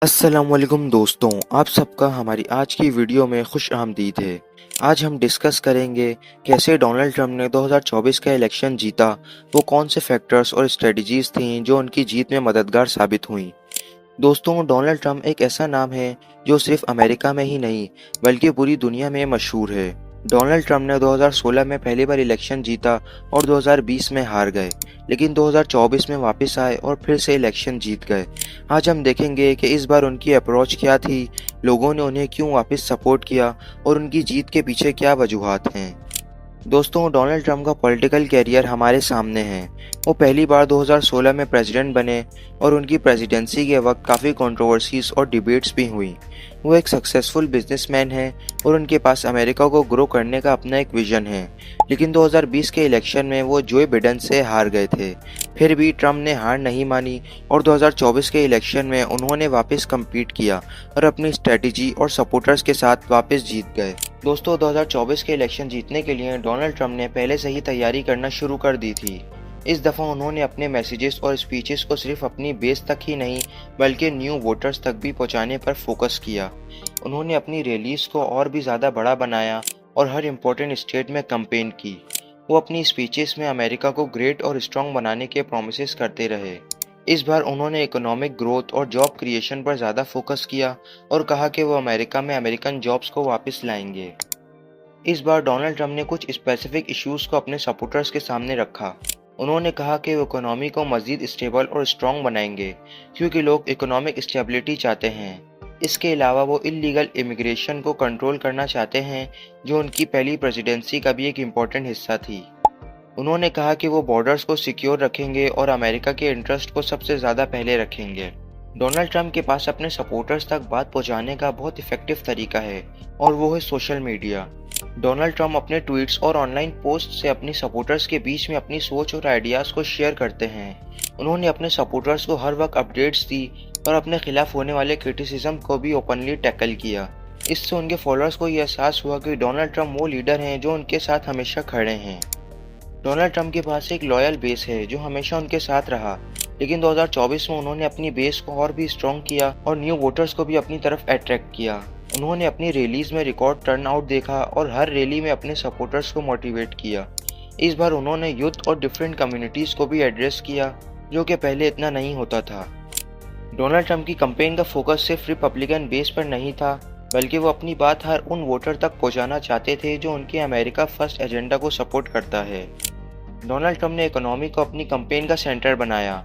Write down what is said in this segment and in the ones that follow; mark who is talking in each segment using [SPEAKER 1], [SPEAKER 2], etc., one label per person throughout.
[SPEAKER 1] अस्सलामुअलैकुम दोस्तों, आप सबका हमारी आज की वीडियो में खुश आमदीद है। आज हम डिस्कस करेंगे कैसे डोनाल्ड ट्रंप ने 2024 का इलेक्शन जीता, वो कौन से फैक्टर्स और स्ट्रेटजीज थीं जो उनकी जीत में मददगार साबित हुईं। दोस्तों, डोनाल्ड ट्रंप एक ऐसा नाम है जो सिर्फ अमेरिका में ही नहीं बल्कि पूरी दुनिया में मशहूर है। डोनाल्ड ट्रंप ने 2016 में पहली बार इलेक्शन जीता और 2020 में हार गए, लेकिन 2024 में वापस आए और फिर से इलेक्शन जीत गए। आज हम देखेंगे कि इस बार उनकी अप्रोच क्या थी, लोगों ने उन्हें क्यों वापस सपोर्ट किया और उनकी जीत के पीछे क्या वजूहात हैं। दोस्तों, डोनाल्ड ट्रंप का पॉलिटिकल कैरियर हमारे सामने है। वो पहली बार 2016 में प्रेसिडेंट बने और उनकी प्रेसिडेंसी के वक्त काफ़ी कंट्रोवर्सीज और डिबेट्स भी हुई। वो एक सक्सेसफुल बिजनेसमैन हैं और उनके पास अमेरिका को ग्रो करने का अपना एक विजन है। लेकिन 2020 के इलेक्शन में वो जो बिडेन से हार गए थे। फिर भी ट्रंप ने हार नहीं मानी और 2024 के इलेक्शन में उन्होंने वापस कम्पीट किया और अपनी स्ट्रेटजी और सपोर्टर्स के साथ वापस जीत गए। दोस्तों, 2024 के इलेक्शन जीतने के लिए डोनाल्ड ट्रंप ने पहले से ही तैयारी करना शुरू कर दी थी। इस दफ़ा उन्होंने अपने मैसेजेस और स्पीचेस को सिर्फ अपनी बेस तक ही नहीं बल्कि न्यू वोटर्स तक भी पहुंचाने पर फोकस किया। उन्होंने अपनी रैलीज को और भी ज़्यादा बड़ा बनाया और हर इम्पोर्टेंट स्टेट में कैंपेन की। वो अपनी स्पीचेस में अमेरिका को ग्रेट और स्ट्रॉन्ग बनाने के प्रोमिस करते रहे। इस बार उन्होंने इकोनॉमिक ग्रोथ और जॉब क्रिएशन पर ज़्यादा फोकस किया और कहा कि वो अमेरिका में अमेरिकन जॉब्स को वापस लाएंगे। इस बार डोनाल्ड ट्रंप ने कुछ स्पेसिफिक इश्यूज को अपने सपोर्टर्स के सामने रखा। उन्होंने कहा कि वो इकोनॉमी को मज़ीद स्टेबल और स्ट्रॉन्ग बनाएंगे क्योंकि लोग इकोनॉमिक स्टेबिलिटी चाहते हैं। इसके अलावा वो इलीगल इमिग्रेशन को कंट्रोल करना चाहते हैं, जो उनकी पहली प्रेसिडेंसी का भी एक इम्पोर्टेंट हिस्सा थी। उन्होंने कहा कि वो बॉर्डर्स को सिक्योर रखेंगे और अमेरिका के इंटरेस्ट को सबसे ज़्यादा पहले रखेंगे। डोनाल्ड ट्रंप के पास अपने सपोर्टर्स तक बात पहुंचाने का बहुत इफेक्टिव तरीका है और वो है सोशल मीडिया। डोनाल्ड ट्रंप अपने ट्वीट्स और ऑनलाइन पोस्ट से अपनी सपोर्टर्स के बीच में अपनी सोच और आइडियाज़ को शेयर करते हैं। उन्होंने अपने सपोर्टर्स को हर वक्त अपडेट्स दी और अपने खिलाफ होने वाले क्रिटिसिज्म को भी ओपनली टैकल किया। इससे उनके फॉलोअर्स को यह एहसास हुआ कि डोनाल्ड ट्रंप वो लीडर हैं जो उनके साथ हमेशा खड़े हैं। डोनाल्ड ट्रंप के पास एक लॉयल बेस है जो हमेशा उनके साथ रहा, लेकिन 2024 में उन्होंने अपनी बेस को और भी स्ट्रॉन्ग किया और न्यू वोटर्स को भी अपनी तरफ अट्रैक्ट किया। उन्होंने अपनी रैलीज में रिकॉर्ड टर्नआउट देखा और हर रैली में अपने सपोर्टर्स को मोटिवेट किया। इस बार उन्होंने यूथ और डिफरेंट कम्युनिटीज़ को भी एड्रेस किया, जो कि पहले इतना नहीं होता था। डोनाल्ड ट्रंप की कैंपेन का फोकस सिर्फ रिपब्लिकन बेस पर नहीं था, बल्कि वो अपनी बात हर उन वोटर तक पहुंचाना चाहते थे जो उनके अमेरिका फर्स्ट एजेंडा को सपोर्ट करता है। डोनाल्ड ट्रंप ने इकोनॉमी को अपनी कैंपेन का सेंटर बनाया।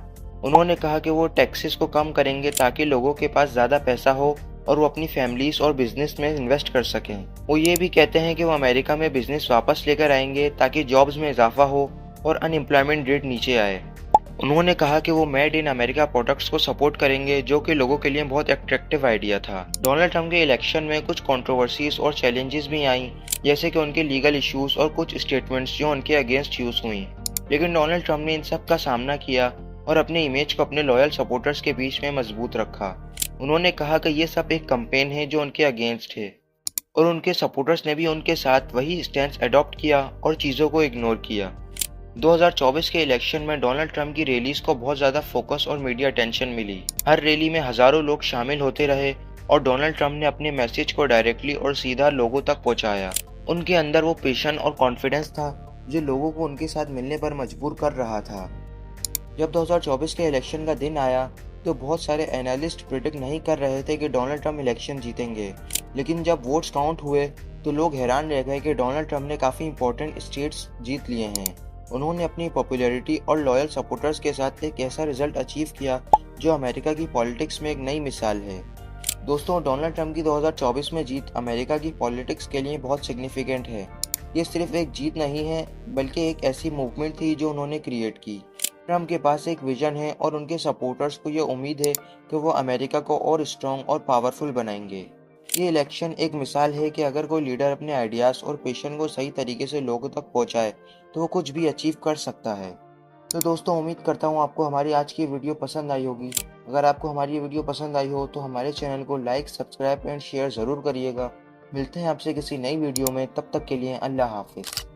[SPEAKER 1] उन्होंने कहा कि वो टैक्सेस को कम करेंगे ताकि लोगों के पास ज़्यादा पैसा हो और वो अपनी फैमिलीज और बिजनेस में इन्वेस्ट कर सकें। वो ये भी कहते हैं कि वो अमेरिका में बिजनेस वापस लेकर आएंगे ताकि जॉब्स में इजाफा हो और अनएम्प्लॉयमेंट रेट नीचे आए। उन्होंने कहा कि वो मेड इन अमेरिका प्रोडक्ट्स को सपोर्ट करेंगे, जो कि लोगों के लिए बहुत अट्रैक्टिव आइडिया था। डोनाल्ड ट्रंप के इलेक्शन में कुछ कंट्रोवर्सीज और चैलेंजेस भी आई, जैसे कि उनके लीगल इश्यूज और कुछ स्टेटमेंट्स जो उनके अगेंस्ट यूज हुई। लेकिन डोनाल्ड ट्रंप ने इन सब का सामना किया और अपने इमेज को अपने लॉयल सपोर्टर्स के बीच में मजबूत रखा। उन्होंने कहा कि ये सब एक कैंपेन है जो उनके अगेंस्ट है और उनके सपोर्टर्स ने भी उनके साथ वही स्टैंड अडॉप्ट किया और चीज़ों को इग्नोर किया। 2024 के इलेक्शन में डोनाल्ड ट्रंप की रैलीज को बहुत ज़्यादा फोकस और मीडिया अटेंशन मिली। हर रैली में हज़ारों लोग शामिल होते रहे और डोनाल्ड ट्रंप ने अपने मैसेज को डायरेक्टली और सीधा लोगों तक पहुंचाया। उनके अंदर वो पेशन और कॉन्फिडेंस था जो लोगों को उनके साथ मिलने पर मजबूर कर रहा था। जब 2024 के इलेक्शन का दिन आया तो बहुत सारे एनालिस्ट प्रिडिक्ट नहीं कर रहे थे कि डोनाल्ड ट्रंप इलेक्शन जीतेंगे, लेकिन जब वोट्स काउंट हुए तो लोग हैरान रह गए कि डोनाल्ड ट्रंप ने काफ़ी इंपॉर्टेंट स्टेट्स जीत लिए हैं। उन्होंने अपनी पॉपुलैरिटी और लॉयल सपोर्टर्स के साथ एक ऐसा रिजल्ट अचीव किया जो अमेरिका की पॉलिटिक्स में एक नई मिसाल है। दोस्तों, डोनाल्ड ट्रंप की 2024 में जीत अमेरिका की पॉलिटिक्स के लिए बहुत सिग्निफिकेंट है। ये सिर्फ एक जीत नहीं है बल्कि एक ऐसी मूवमेंट थी जो उन्होंने क्रिएट की। ट्रंप के पास एक विजन है और उनके सपोर्टर्स को ये उम्मीद है कि वो अमेरिका को और स्ट्रॉन्ग और पावरफुल बनाएंगे। ये इलेक्शन एक मिसाल है कि अगर कोई लीडर अपने आइडियाज़ और पेशन को सही तरीके से लोगों तक पहुंचाए तो वो कुछ भी अचीव कर सकता है। तो दोस्तों, उम्मीद करता हूँ आपको हमारी आज की वीडियो पसंद आई होगी। अगर आपको हमारी ये वीडियो पसंद आई हो तो हमारे चैनल को लाइक, सब्सक्राइब एंड शेयर ज़रूर करिएगा। मिलते हैं आपसे किसी नई वीडियो में, तब तक के लिए अल्लाह हाफिज़।